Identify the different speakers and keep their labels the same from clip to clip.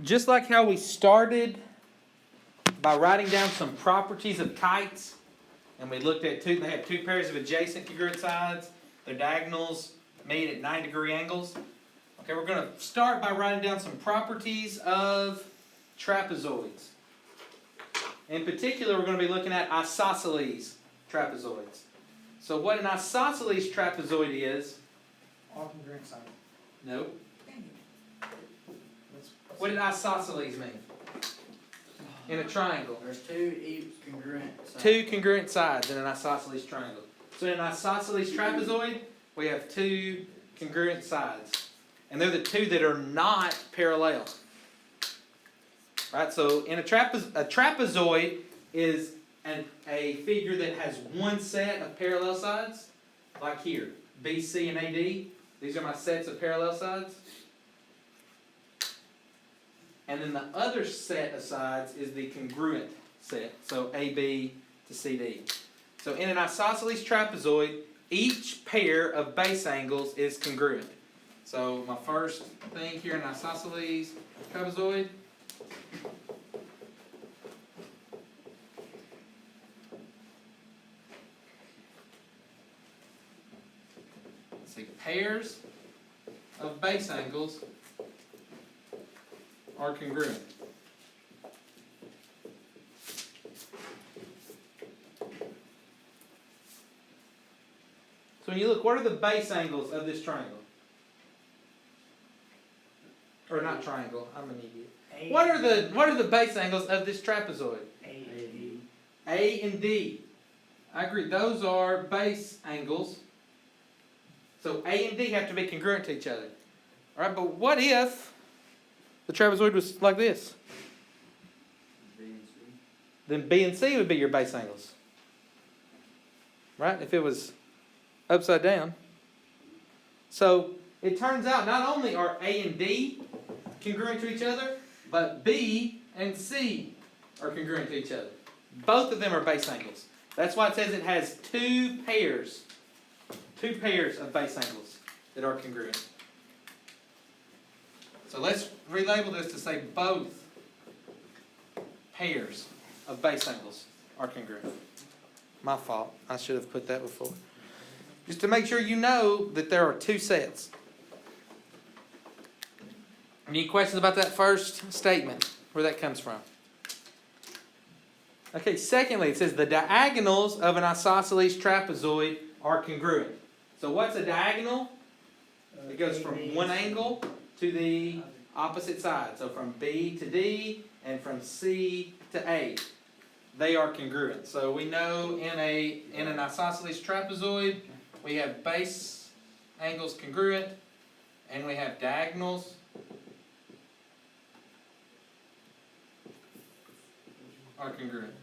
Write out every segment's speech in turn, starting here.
Speaker 1: just like how we started by writing down some properties of kites, and we looked at they have two pairs of adjacent congruent sides, their diagonals meet at 90-degree angles. Okay, we're going to start by writing down some properties of trapezoids. In particular, we're going to be looking at isosceles trapezoids. So what an isosceles trapezoid is...
Speaker 2: All congruent sides.
Speaker 1: No. What did isosceles mean? In a triangle.
Speaker 3: There's two congruent sides.
Speaker 1: Two congruent sides in an isosceles triangle. So in an isosceles trapezoid, we have two congruent sides. And they're the two that are not parallel. Right? So in a trapezoid is a figure that has one set of parallel sides, like here, BC and AD. These are my sets of parallel sides. And then the other set of sides is the congruent set, so AB to CD. So in an isosceles trapezoid, each pair of base angles is congruent. So my first thing here in an isosceles trapezoid, let's see, pairs of base angles are congruent. So when you look, what are the base angles of this triangle? Or not triangle, I'm an idiot. What are the base angles of this trapezoid? A and D. I agree, those are base angles. So A and D have to be congruent to each other. Alright, but what if the trapezoid was like this?
Speaker 3: B and C.
Speaker 1: Then B and C would be your base angles. Right? If it was upside down. So it turns out not only are A and D congruent to each other, but B and C are congruent to each other. Both of them are base angles. That's why it says it has two pairs of base angles that are congruent. So let's relabel this to say both pairs of base angles are congruent. My fault. I should have put that before. Just to make sure you know that there are two sets. Any questions about that first statement? Where that comes from? Okay, secondly, it says the diagonals of an isosceles trapezoid are congruent. So what's a diagonal? It goes from one angle to the opposite side. So from B to D and from C to A. They are congruent. So we know in an isosceles trapezoid we have base angles congruent and we have diagonals are congruent.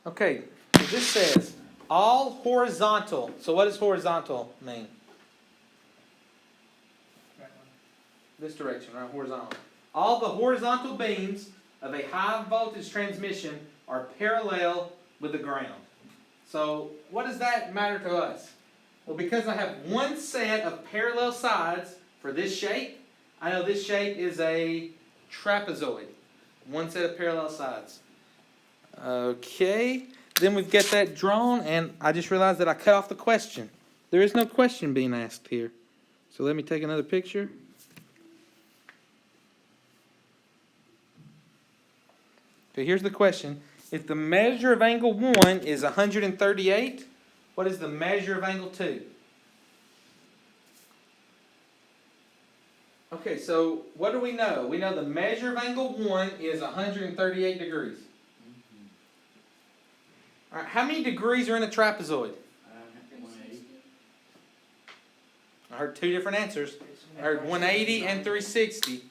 Speaker 1: Okay, so this says all horizontal. So what does horizontal mean? This direction, right? Horizontal. All the horizontal beams of a high voltage transmission are parallel with the ground. So what does that matter to us? Well, because I have one set of parallel sides for this shape, I know this shape is a trapezoid. One set of parallel sides. Okay, then we've got that drawn, and I just realized that I cut off the question. There is no question being asked here. So let me take another picture. Okay, here's the question. If the measure of angle 1 is 138, what is the measure of angle 2? Okay, so what do we know? We know the measure of angle 1 is 138 degrees. All right, how many degrees are in a trapezoid?
Speaker 3: 180.
Speaker 1: I heard two different answers. I heard 180 and 360.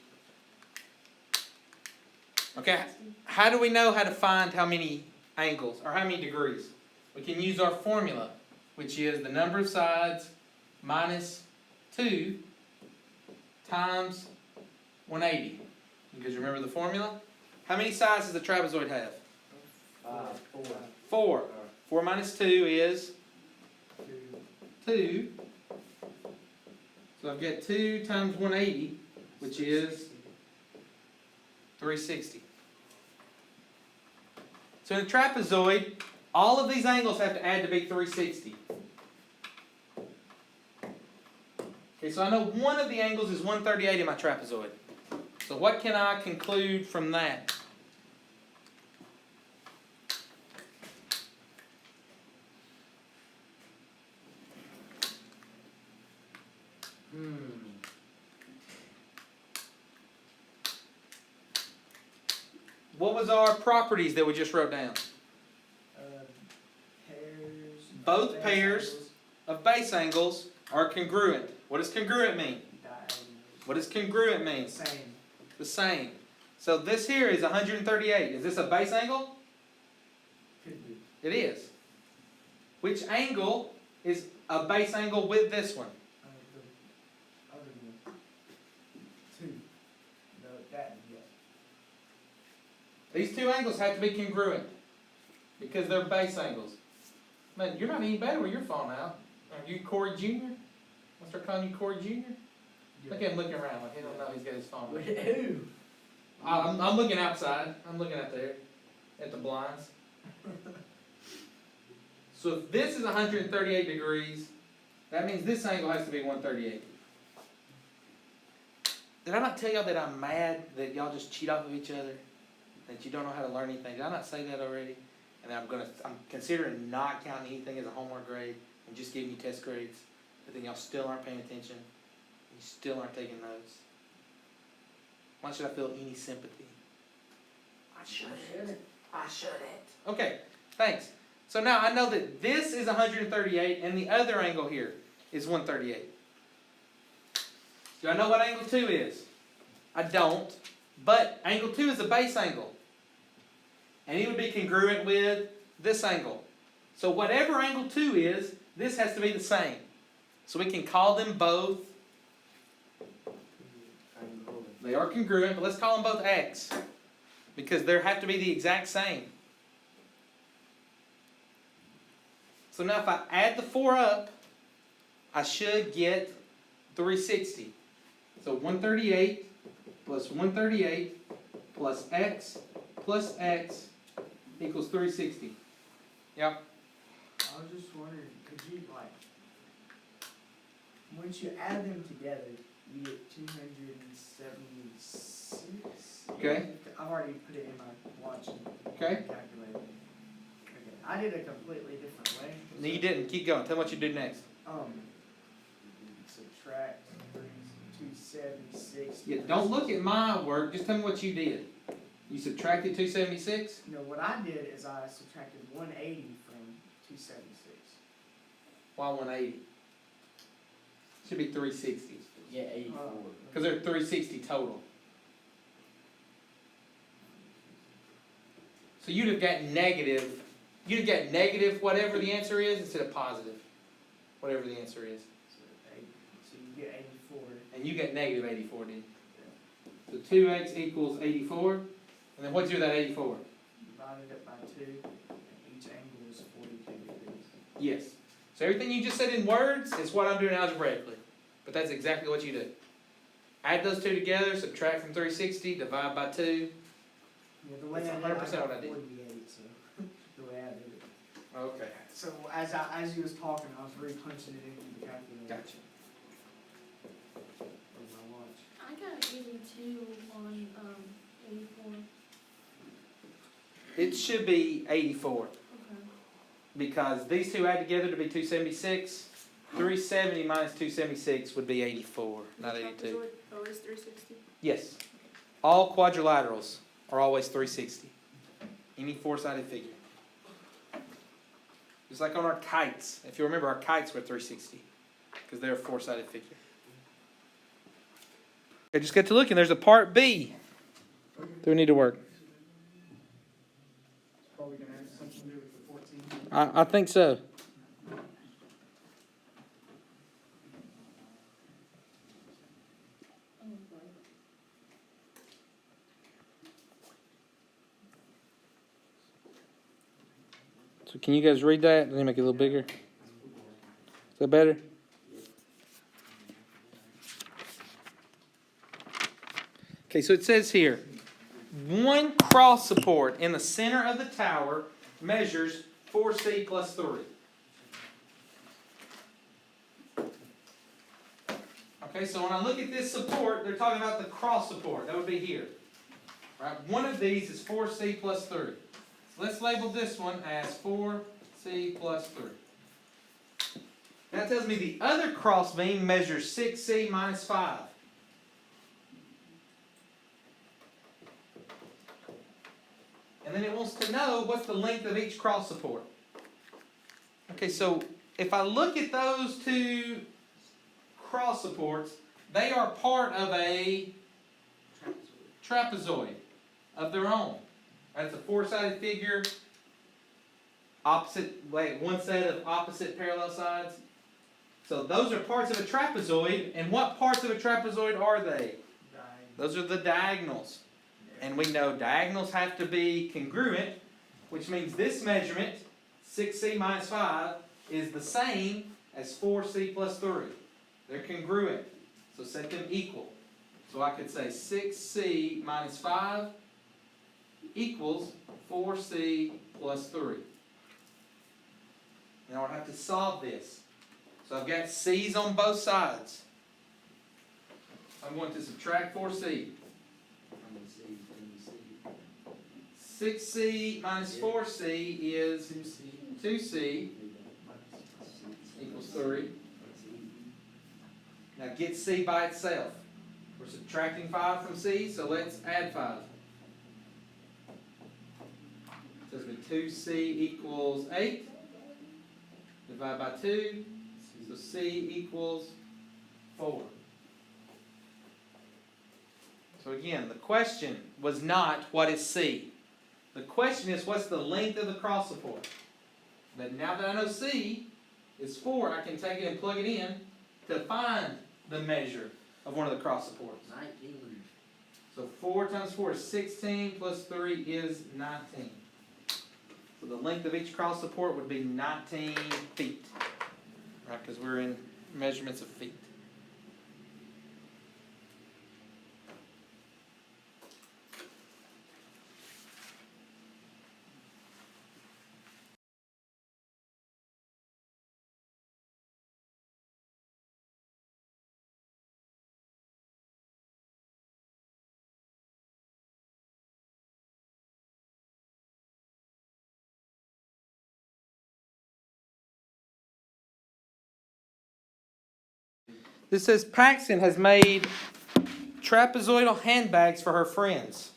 Speaker 1: Okay, how do we know how to find how many angles or how many degrees? We can use our formula, which is the number of sides minus 2 times 180. You guys remember the formula? How many sides does a trapezoid have?
Speaker 3: 5. 4.
Speaker 1: 4. 4 minus 2 is 2. So I've got 2 times 180, which is 360. So in a trapezoid, all of these angles have to add to be 360. Okay, so I know one of the angles is 138 in my trapezoid. So what can I conclude from that? What was our properties that we just wrote down?
Speaker 2: Pairs.
Speaker 1: Both
Speaker 2: base
Speaker 1: pairs
Speaker 2: angles,
Speaker 1: of base angles are congruent. What does congruent mean?
Speaker 2: diagonals.
Speaker 1: What does congruent mean?
Speaker 2: Same.
Speaker 1: The same. So this here is 138. Is this a base angle?
Speaker 2: Could be.
Speaker 1: It is. Which angle is a base angle with this one?
Speaker 2: The other one. 2. No, that, yeah.
Speaker 1: These two angles have to be congruent because they're base angles. Man, you're not any better with your phone now. Are you Corey Jr.? I'll start calling you Corey Jr.? Look at him looking around like he don't know he's got his phone.
Speaker 3: Who?
Speaker 1: I'm looking outside. I'm looking out there at the blinds. So if this is 138 degrees, that means this angle has to be 138. Did I not tell y'all that I'm mad that y'all just cheat off of each other? That you don't know how to learn anything? Did I not say that already? And I'm considering not counting anything as a homework grade and just giving you test grades. But then y'all still aren't paying attention. You still aren't taking notes. Why should I feel any sympathy? I shouldn't. I shouldn't. Okay, thanks. So now I know that this is 138 and the other angle here is 138. Do I know what angle 2 is? I don't. But angle 2 is a base angle. And it would be congruent with this angle. So whatever angle 2 is, this has to be the same. So we can call them both. They are congruent, but let's call them both x. Because they have to be the exact same. So now if I add the 4 up, I should get 360. So 138 plus 138 plus x equals 360. Yep.
Speaker 2: I was just wondering, could you, like, once you add them together, you get 276?
Speaker 1: Okay.
Speaker 2: I've already put it in my watch and
Speaker 1: Okay.
Speaker 2: calculated. Okay. I did a completely different way.
Speaker 1: No, you didn't. Keep going. Tell me what you do next.
Speaker 2: Subtract 276.
Speaker 1: Yeah, don't look at my work. Just tell me what you did. You subtracted 276?
Speaker 2: No, what I did is I subtracted 180 from 276.
Speaker 1: Why 180? Should be 360.
Speaker 3: Yeah, 84.
Speaker 1: Because they're 360 total. So you'd have got negative whatever the answer is instead of positive whatever the answer is.
Speaker 2: So you get 84.
Speaker 1: And you get negative 84, didn't you? So 2x equals 84. And then what's your that 84?
Speaker 2: Divided it by 2, and each angle is 42 degrees.
Speaker 1: Yes. So everything you just said in words is what I'm doing algebraically. But that's exactly what you do. Add those two together, subtract from 360, divide by 2.
Speaker 2: Yeah, the way
Speaker 1: That's
Speaker 2: I did
Speaker 1: 100%
Speaker 2: it, I got
Speaker 1: what I did.
Speaker 2: 48, so the way I did it.
Speaker 1: Okay.
Speaker 2: So as you was talking, I was re-punching it into the calculator.
Speaker 1: Gotcha.
Speaker 2: Of my watch.
Speaker 4: I got 82 on 84.
Speaker 1: It should be 84.
Speaker 4: Okay.
Speaker 1: Because these two add together to be 276. 370 minus 276 would be 84, not 82.
Speaker 4: Trapezoid always 360.
Speaker 1: Yes. All quadrilaterals are always 360. Any four-sided figure. Just like on our kites. If you remember, our kites were 360. Because they're a four-sided figure. Okay, just get to looking. There's a part B that we need to work.
Speaker 2: It's probably going to have something to do with the 14.
Speaker 1: I think so.
Speaker 4: Oh boy.
Speaker 1: So can you guys read that? Let me make it a little bigger. Is that better? Okay, so it says here, one cross support in the center of the tower measures 4C plus 3. Okay, so when I look at this support, they're talking about the cross support. That would be here. Right? One of these is 4C plus 3. So let's label this one as 4C plus 3. That tells me the other cross beam measures 6C minus 5. And then it wants to know what's the length of each cross support. Okay, so if I look at those two cross supports, they are part of a trapezoid of their own. Right? It's a four-sided figure, one set of opposite parallel sides. So those are parts of a trapezoid, and what parts of a trapezoid are they? Those are the diagonals. And we know diagonals have to be congruent, which means this measurement, 6C minus 5, is the same as 4C plus 3. They're congruent, so set them equal. So I could say 6C minus 5 equals 4C plus 3. Now I have to solve this. So I've got C's on both sides. I'm going to subtract 4C. 6C minus 4C is 2C equals 3. Now get C by itself. We're subtracting 5 from C, so let's add 5. So it's going to be 2C equals 8. Divide by 2. So C equals 4. So again, the question was not what is C. The question is what's the length of the cross support. But now that I know C is 4, I can take it and plug it in to find the measure of one of the cross supports.
Speaker 3: 19.
Speaker 1: So 4 times 4 is 16, plus 3 is 19. So the length of each cross support would be 19 feet. Right, because we're in measurements of feet. This says Paxton has made trapezoidal handbags for her friends.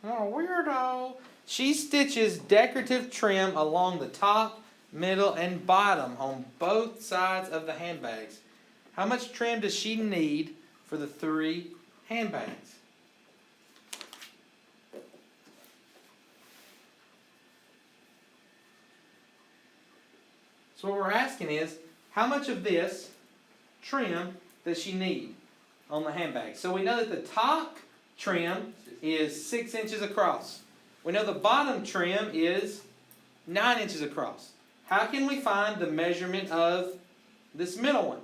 Speaker 1: Oh, weirdo. She stitches decorative trim along the top, middle, and bottom on both sides of the handbags. How much trim does she need for the 3 handbags? So what we're asking is, how much of this trim does she need on the handbag? So we know that the top trim is 6 inches across. We know the bottom trim is 9 inches across. How can we find the measurement of this middle one?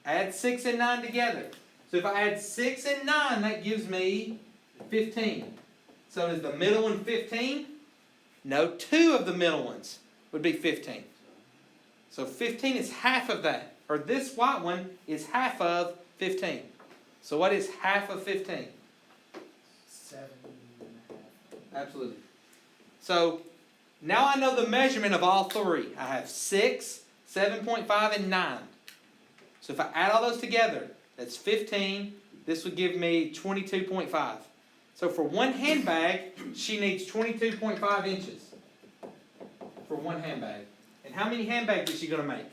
Speaker 1: Add 6 and 9 together. So if I add 6 and 9, that gives me 15. So is the middle one 15? No, 2 of the middle ones would be 15. So 15 is half of that. Or this white one is half of 15. So what is half of 15?
Speaker 2: 7.5.
Speaker 1: Absolutely. So now I know the measurement of all 3. I have 6, 7.5, and 9. So if I add all those together, that's 15. This would give me 22.5. So for one handbag, she needs 22.5 inches. For one handbag. And how many handbags is she going to make?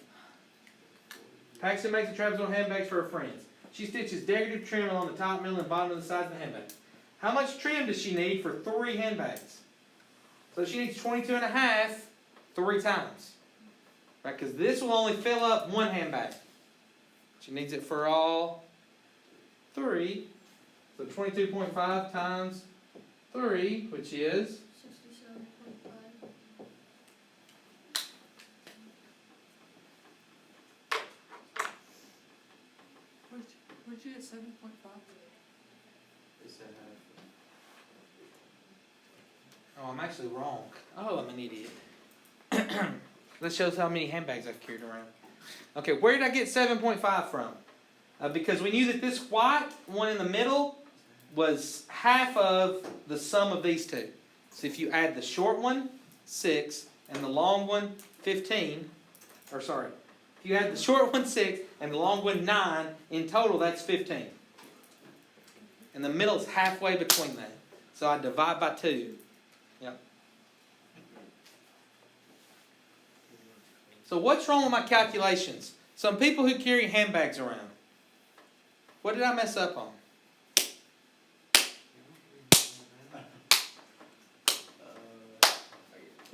Speaker 1: Paxton makes the trapezoidal handbags for her friends. She stitches decorative trim along the top, middle, and bottom of the sides of the handbag. How much trim does she need for 3 handbags? So she needs 22.5 3 times. Right, because this will only fill up one handbag. She needs it for all 3. So 22.5 times 3, which is
Speaker 2: get 7.5?
Speaker 3: It said
Speaker 1: Oh, I'm actually wrong. Oh, I'm an idiot. That shows how many handbags I've carried around. Okay, where did I get 7.5 from? Because we knew that this white one in the middle was half of the sum of these two. So if you add the short one, 6, and the long one, 15, or sorry, if you add the short one, 6, and the long one, 9, in total that's 15. And the middle is halfway between that. So I divide by 2. Yep. So what's wrong with my calculations? Some people who carry handbags around. What did I mess up on?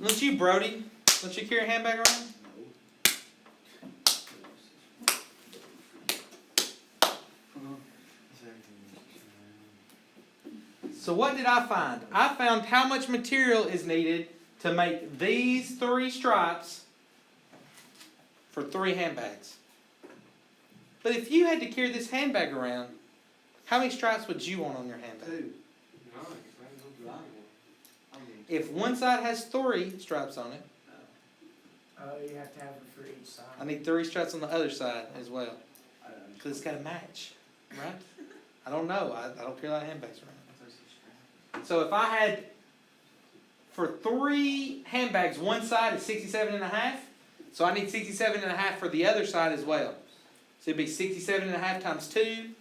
Speaker 1: Don't you, Brody? Don't you carry a handbag around? So what did I find? I found how much material is needed to make these 3 stripes for 3 handbags. But if you had to carry this handbag around, how many stripes would you want on your handbag?
Speaker 3: 2.
Speaker 1: If one side has 3 stripes on it,
Speaker 2: Oh, you have to have it for each side.
Speaker 1: I need 3 stripes on the other side as well. Because it's got to match, right? I don't know. I don't carry a lot of handbags around. So if I had, for 3 handbags, one side is 67.5. So I need 67.5 for the other side as well. So it'd be 67.5 times 2,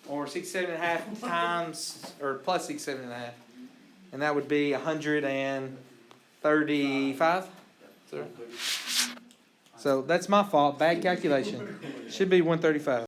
Speaker 1: or 67.5 times, or plus 67.5. And that would be 135. So that's my fault. Bad calculation. Should be 135.